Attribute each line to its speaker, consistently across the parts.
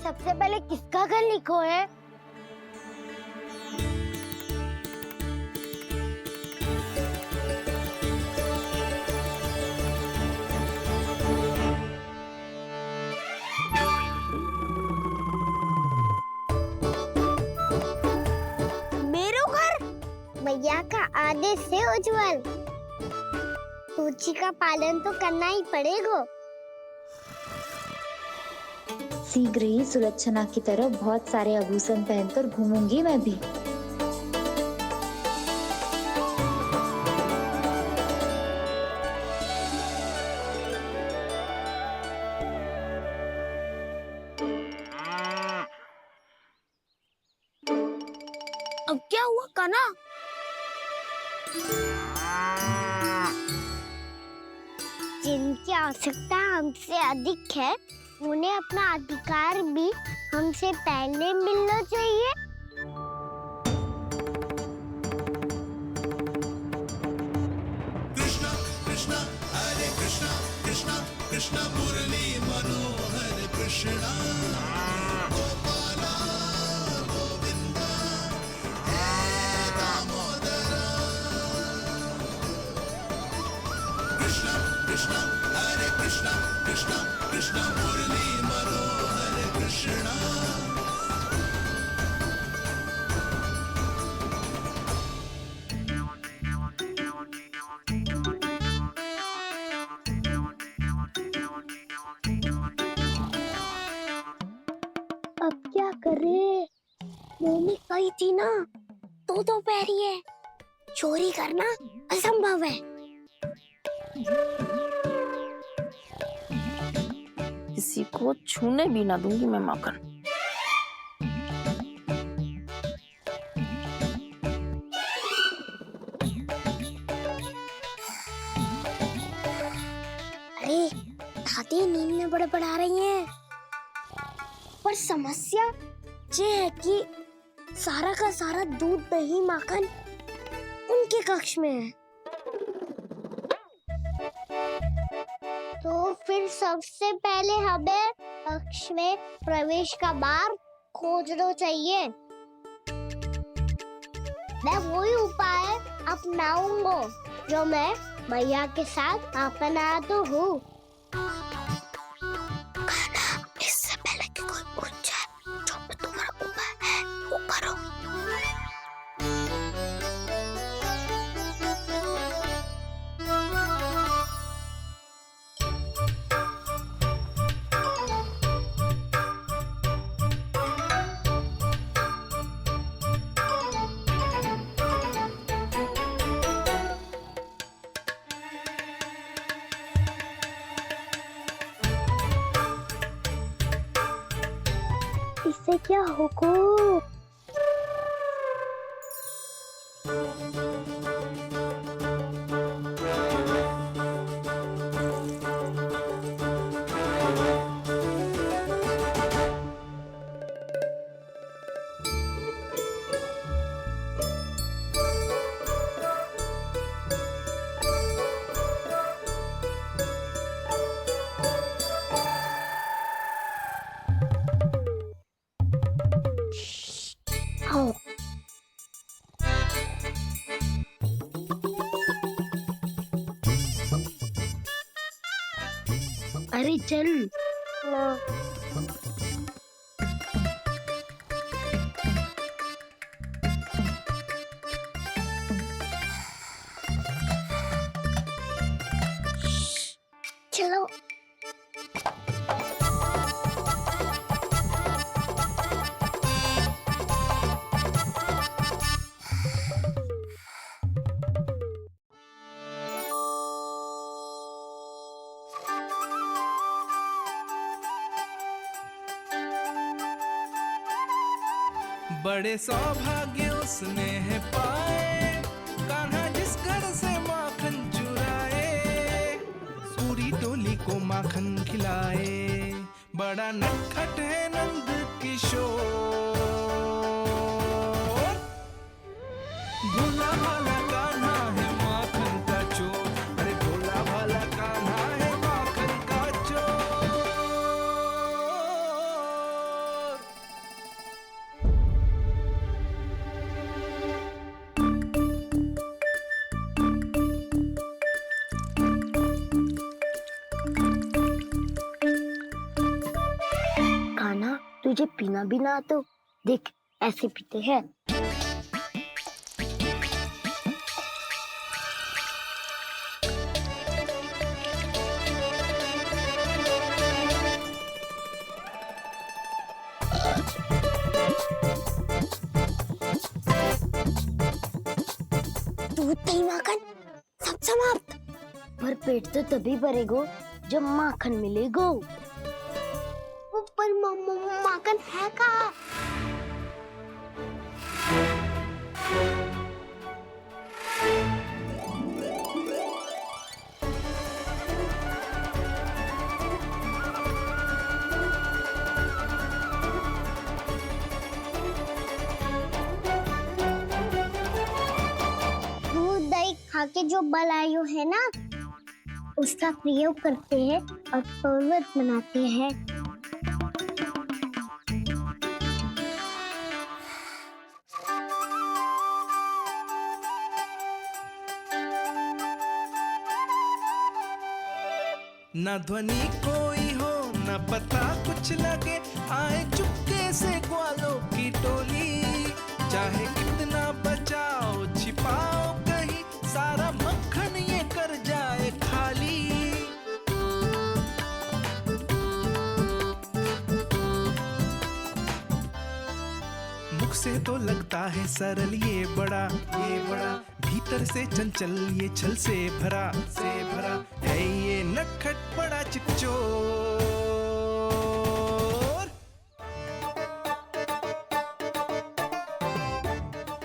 Speaker 1: सबसे पहले किसका घर लिखो है? मेरो घर? भैया का आदेश से उज्जवल, सूची का पालन तो करना ही पड़ेगा।
Speaker 2: शीघ्र ही सुलक्षणा की तरह बहुत सारे आभूषण पहनकर घूमूंगी मैं भी।
Speaker 1: अब क्या हुआ कान्हा? जिनकी आवश्यकता हमसे अधिक है, उन्हें अपना अधिकार भी हमसे पहले मिलना चाहिए।
Speaker 3: कृष्णा कृष्णा हरे कृष्णा कृष्णा कृष्णा मुरली मनोहर कृष्णा गोपाला गोविंदा हे दामोदरा। कृष्णा कृष्णा हरे कृष्णा कृष्णा कृष्णा मुरली मनोहर कृष्णा।
Speaker 1: अब क्या करे? मम्मी कही थी ना, तो पैरी है, चोरी करना असंभव है।
Speaker 4: किसी को छूने भी ना दूंगी मैं माखन।
Speaker 1: अरे दादी नींद में बड़बड़ा रही हैं। पर समस्या ये है कि सारा का सारा दूध दही माखन उनके कक्ष में है। तो फिर सबसे पहले हमें कक्ष में प्रवेश का मार्ग खोजना चाहिए। मैं वही उपाय अपनाऊंगा जो मैं भैया के साथ अपना तो हूँ। इससे पहले कि कोई पूछ जाए, जो भी तुम्हारा उपाय है वो करो। इससे क्या होगा? हाँ। अरे चल ना। चलो।
Speaker 5: बड़े सौभाग्य उसने है पाए, कान्हा जिस घर से माखन चुराए, पूरी टोली को माखन खिलाए। बड़ा नटखट है नंद किशोर, भोला भाला कान्हा है माखन का चोर। अरे भोला भाला कान्हा है माखन का चोर।
Speaker 1: तुझे पीना भी ना तो देख ऐसे पीते हैं। दूध दही माखन सब समाप्त। पर पेट तो तभी भरेगो जब माखन मिलेगो। पर माखन है कहाँ? दूध दही खा के जो बल आयु है ना, उसका प्रयोग करते हैं और पर्वत बनाते हैं।
Speaker 5: न ध्वनि कोई हो न पता कुछ लगे, आए चुपके से ग्वालों की टोली। चाहे कितना बचाओ छिपाओ कहीं, सारा मक्खन ये कर जाए खाली। मुख से तो लगता है सरल ये बड़ा भीतर से चंचल ये छल से भरा है ये नटखट बड़ा चिकचोर।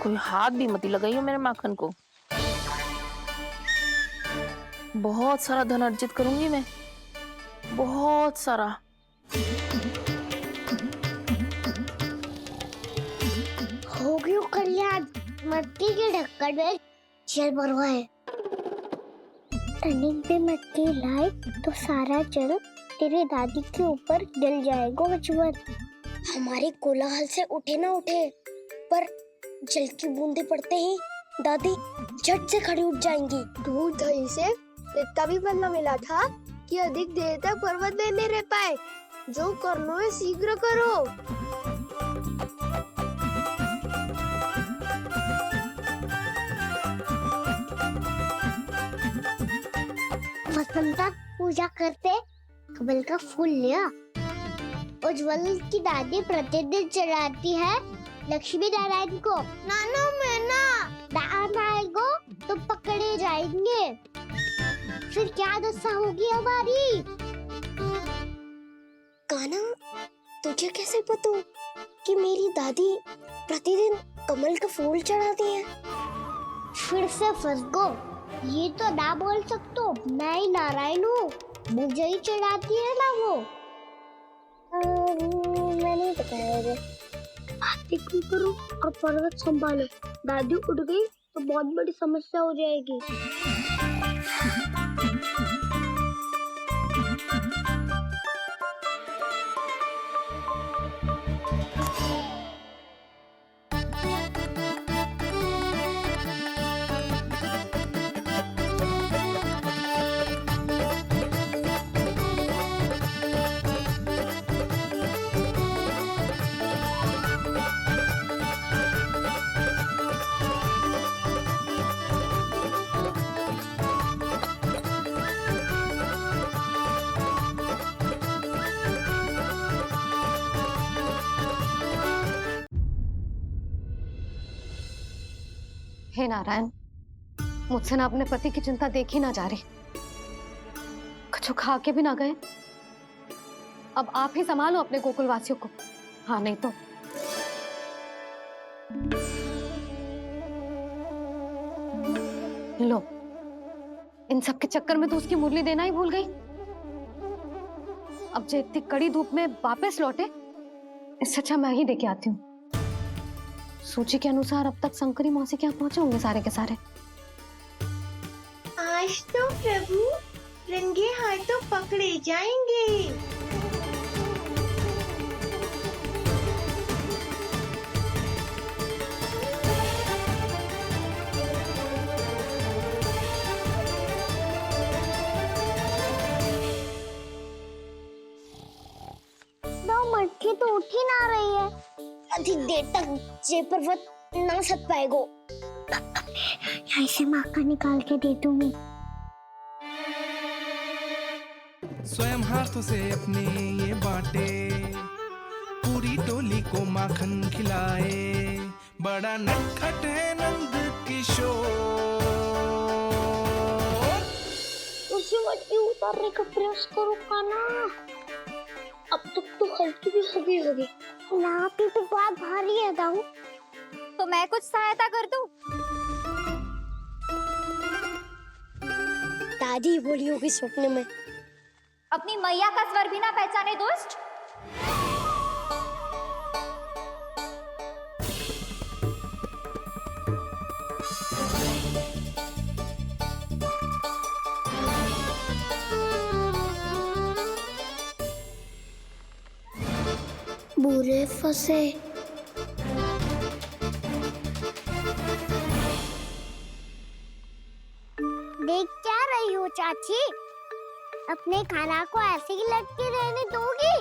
Speaker 4: कोई हाथ भी मत लगाइयो मेरे माखन को। बहुत सारा धन अर्जित करूंगी मैं, बहुत सारा।
Speaker 1: हो गयो कल्याण, मट्टी के ढक्कन में जल भरवा है। टर्निंग पे मट्टी लाए तो सारा जल तेरे दादी के ऊपर डल जाएगा बचवन। हमारे कोलाहल से उठे ना उठे, पर जल की बूंदे पड़ते ही दादी झट से खड़ी उठ जाएंगी।
Speaker 6: दूध दही से इतना भी बदला मिला था कि अधिक देर तक पर्वत में नहीं रह पाए। जो करना है शीघ्र करो।
Speaker 1: वसंता पूजा करते कमल का फूल लिया। उज्ज्वल की दादी प्रतिदिन चढ़ाती है लक्ष्मी नारायण को। नाना मैं ना दान आएगो तो पकड़े जाएंगे। फिर क्या दशा होगी हमारी? कान्हा, तुझे कैसे पता कि मेरी दादी प्रतिदिन कमल का फूल चढ़ाती है? फिर से फंस गो। ये तो ना बोल सकतो, मैं ही नारायण हूँ, मुझे ही चढ़ाती है ना वो। मैं नहीं बताया मुझे। आरती क्यों करो और पर्वत संभालो। दादी उठ गई तो बहुत बड़ी समस्या हो जाएगी।
Speaker 7: हे नारायण, मुझसे ना अपने पति की चिंता देखी ना जा रही। कुछ खा के भी ना गए। अब आप ही संभालो अपने गोकुल वासियों को। हाँ नहीं तो लो, इन सब के चक्कर में तो उसकी मुरली देना ही भूल गई। अब जो इतनी कड़ी धूप में वापस लौटे, इससे अच्छा मैं ही देके आती हूँ। सूची के अनुसार अब तक शंकरी मौसी के यहाँ पहुंचे होंगे सारे के सारे।
Speaker 6: आज तो प्रभु रंगे हाथों पकड़े जाएंगे।
Speaker 1: दो मटकी तो उठी ना। आ रही है। अधिक देर तक ये पर्वत ना सक पाएगो। यहाँ से माखन निकाल के दे दूंगी।
Speaker 5: स्वयं हाथों से अपने ये बांटे, पूरी टोली को माखन खिलाए। बड़ा नटखट है नंद किशोर।
Speaker 1: उसे मट्टी उतारने का प्रयास करो कान्हा। अब तक तो हल्की भी होगी। ना भी तो बहुत भारी है दाऊ।
Speaker 8: तो मैं कुछ सहायता कर दूं?
Speaker 1: दादी बोली होगी सपने में।
Speaker 8: अपनी मैया का स्वर भी ना पहचाने दुष्ट।
Speaker 1: बुरे फंसे। देख क्या रही हो चाची? अपने खाना को ऐसे ही लटके रहने दोगी?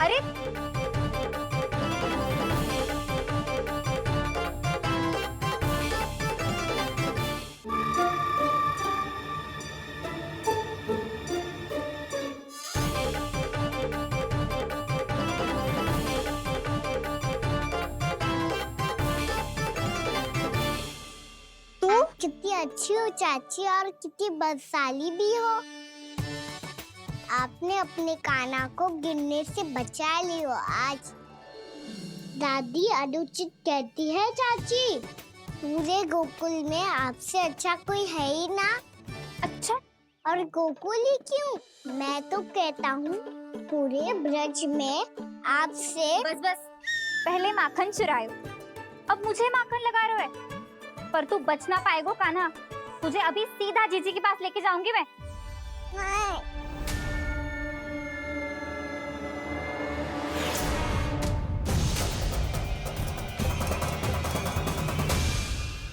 Speaker 8: अरे
Speaker 1: कितनी अच्छी हो चाची और कितनी बदसाली भी हो। आपने अपने कान्हा को गिरने से बचा ली हो आज। दादी अनुचित कहती है चाची, पूरे गोकुल में आपसे अच्छा कोई है ही ना। अच्छा, और गोकुल ही क्यों? मैं तो कहता हूँ पूरे ब्रज में आपसे।
Speaker 8: बस पहले माखन चुरायो, अब मुझे माखन लगा रहे हो। पर तू बच ना पाएगो कान्हा। तुझे अभी सीधा जीजी के पास लेके जाऊंगी मैं।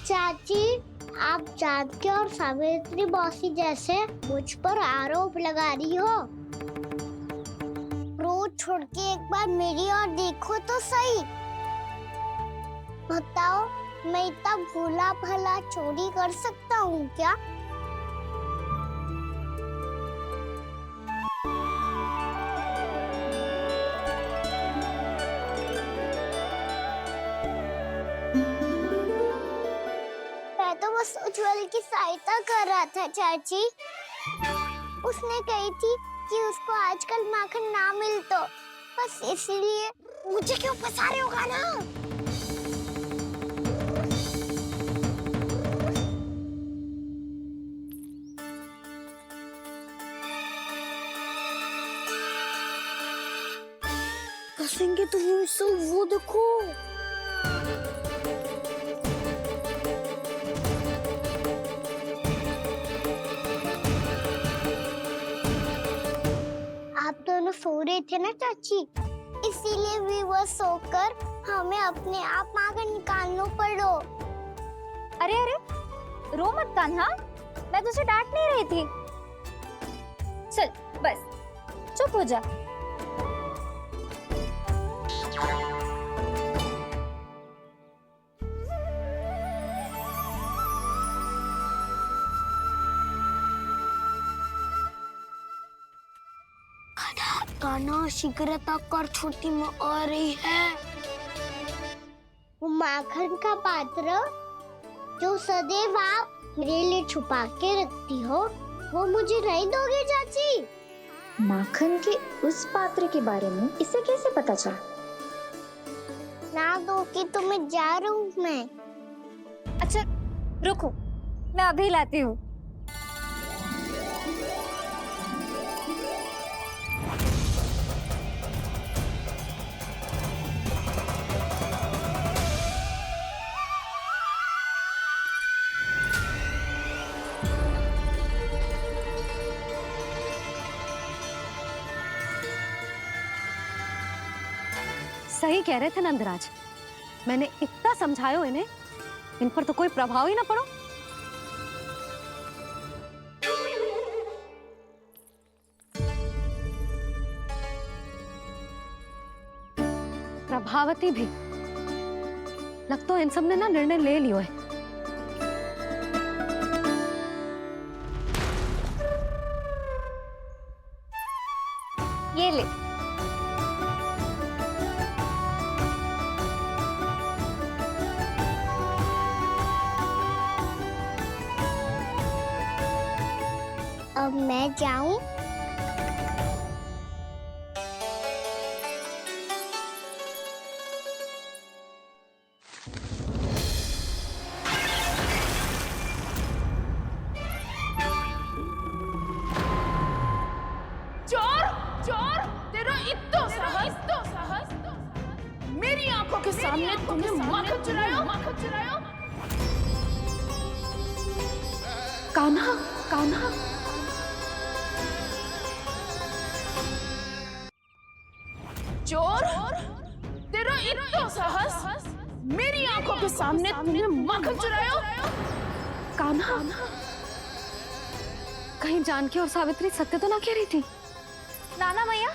Speaker 1: चाची, आप जानकी और सावित्री मौसी जैसे मुझ पर आरोप लगा रही हो। रोज छोड़ के एक बार मेरी ओर देखो तो सही। बताओ, मैं इतना भोला भला चोरी कर सकता हूँ क्या? मैं तो बस उज्जवल की सहायता कर रहा था चाची। उसने कही थी कि उसको आजकल माखन ना मिल तो बस इसलिए। मुझे क्यों फंसा रहे हो कान्हा? फंसेंगे तो वो देखो। आप दोनों सो रहे थे ना चाची, इसीलिए विवश सोकर हमें अपने आप माखन निकालना पड़ो।
Speaker 8: अरे रो मत कान्हा, मैं तुझे डांट नहीं रही थी। चल बस चुप हो जा।
Speaker 1: कान्हा शीघ्रता कर, छोटी में आ रही है। वो माखन का पात्र जो सदैव आप मेरे लिए छुपा के रखती हो, वो मुझे नहीं दोगे चाची?
Speaker 2: माखन के उस पात्र के बारे में इसे कैसे पता चला?
Speaker 1: ना दोगी तो मैं जा रहा हूँ मैं।
Speaker 8: अच्छा रुको, मैं अभी लाती हूँ।
Speaker 7: सही कह रहे थे नंदराज, मैंने इतना समझायो इन्हें, इन पर तो कोई प्रभाव ही ना पड़ो। प्रभावती भी लग तो इन सब ने ना निर्णय ले लियो है।
Speaker 8: ये ले।
Speaker 1: अब मैं जाऊं?
Speaker 4: चोर चोर, तेरा इत्तो साहस, मेरी आंखों के सामने तुमने माखन चुरायो। कान्हा, कान्हा, चोर, तेरा इत्तो साहस, मेरी आंखों के सामने तुमने माखन चुरायो। कान्हा,
Speaker 7: कहीं जानकी और सावित्री सत्य तो ना कह रही थी?
Speaker 8: नाना मैया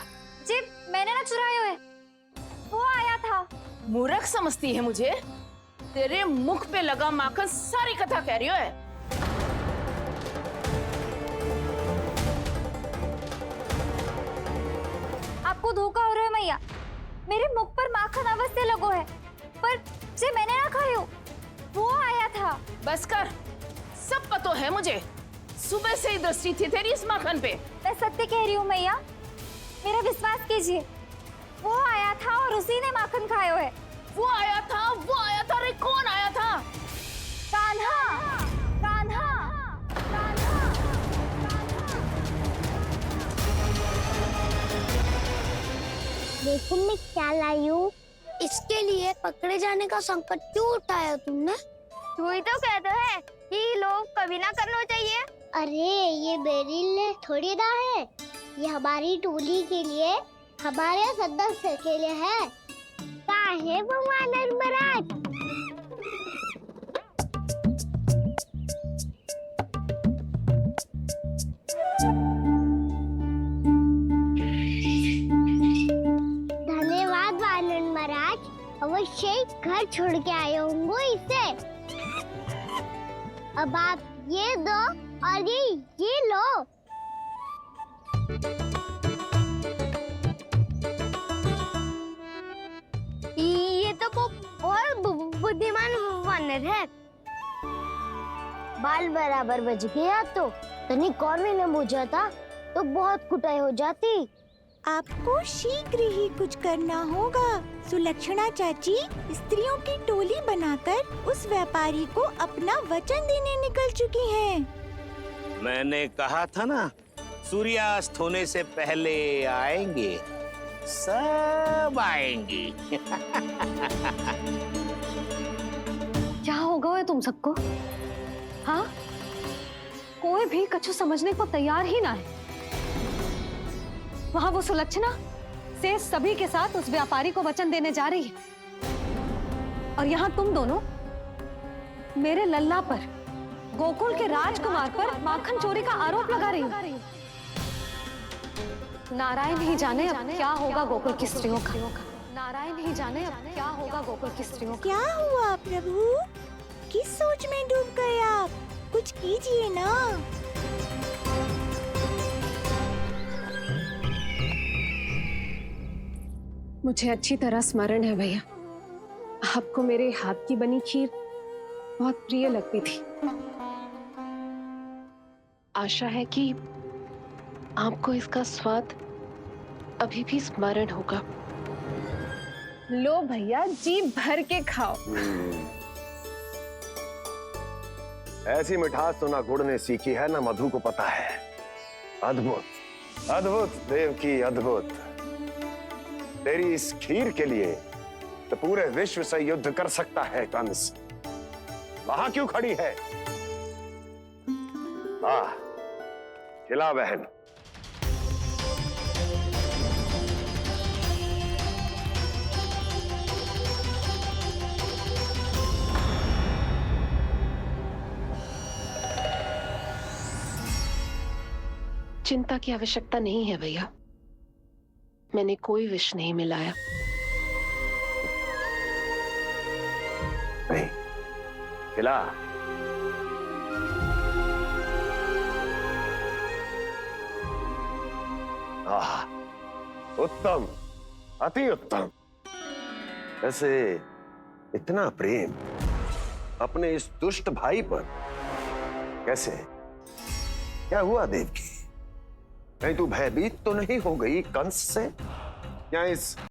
Speaker 8: जी, मैंने ना चुरायो है, वो आया था।
Speaker 4: मूर्ख समझती है मुझे? तेरे मुख पे लगा माखन सारी कथा कह रही है।
Speaker 8: आपको धोखा हो रहा है मैया, मेरे मुख पर माखन अवश्य लगो है, पर जे मैंने ना खायो, वो आया था।
Speaker 4: बस कर, सब पतो है मुझे, सुबह से ही दृष्टि थी तेरी इस माखन पे।
Speaker 8: मैं सत्य कह रही हूँ मैया, मेरा विश्वास कीजिए, वो आया था और उसी ने माखन खायो है।
Speaker 4: वो आया था, वो आया था। अरे कौन आया था?
Speaker 8: कान्हा, कान्हा, कान्हा।
Speaker 1: देखो मैं क्या लाई हूँ। इसके लिए पकड़े जाने का संकट क्यों उठाया तुमने?
Speaker 6: तू ही तो कहते है कि लोग कभी ना करना चाहिए।
Speaker 1: अरे ये बेरिल थोड़ी ना है, ये हमारी टोली के लिए, हमारे सदस्य के लिए है। काहे भगवान महाराज? धन्यवाद वानर महाराज, अवश्य ही घर छोड़ के आए होंगे इसे। अब आप ये दो और ये लो। ये तो बहुत बुद्धिमान वानर है। बाल बराबर बज गया तो तनिक और मैंने बुझा था तो बहुत कुटाई हो जाती।
Speaker 9: आपको शीघ्र ही कुछ करना होगा। सुलक्षणा चाची स्त्रियों की टोली बनाकर उस व्यापारी को अपना वचन देने निकल चुकी हैं।
Speaker 10: मैंने कहा था ना, सूर्यास्त होने से पहले आएंगे, सब आएंगे।
Speaker 7: क्या होगा है तुम सबको? हाँ, कोई भी कछु समझने को तैयार ही ना है। वहां वो सुलक्षणा से सभी के साथ उस व्यापारी को वचन देने जा रही है, और यहाँ तुम दोनों मेरे लल्ला पर, गोकुल के राजकुमार पर माखन चोरी का आरोप लगा रही हो। नारायण ही जाने अब क्या होगा गोकुल की स्त्रियों का। नारायण ही जाने अब क्या होगा गोकुल की स्त्रियों का।
Speaker 9: क्या हुआ प्रभु? किस सोच में डूब गए आप? कुछ कीजिए ना।
Speaker 11: मुझे अच्छी तरह स्मरण है भैया, आपको मेरे हाथ की बनी खीर बहुत प्रिय लगती थी। आशा है कि आपको इसका स्वाद अभी भी स्मरण होगा। लो भैया, जी भर के खाओ।
Speaker 12: ऐसी मिठास तो ना गुड़ ने सीखी है ना मधु को पता है। अद्भुत, अद्भुत देवकी, अद्भुत। तेरी इस खीर के लिए तो पूरे विश्व से युद्ध कर सकता है कंस। वहां क्यों खड़ी है? खिला बहन।
Speaker 11: चिंता की आवश्यकता नहीं है भैया। मैंने कोई विष नहीं मिलाया।
Speaker 12: नहीं खिला। उत्तम, अति उत्तम। वैसे इतना प्रेम अपने इस दुष्ट भाई पर कैसे? क्या हुआ देवकी? कहीं तू भयभीत तो नहीं हो गई कंस से? या इस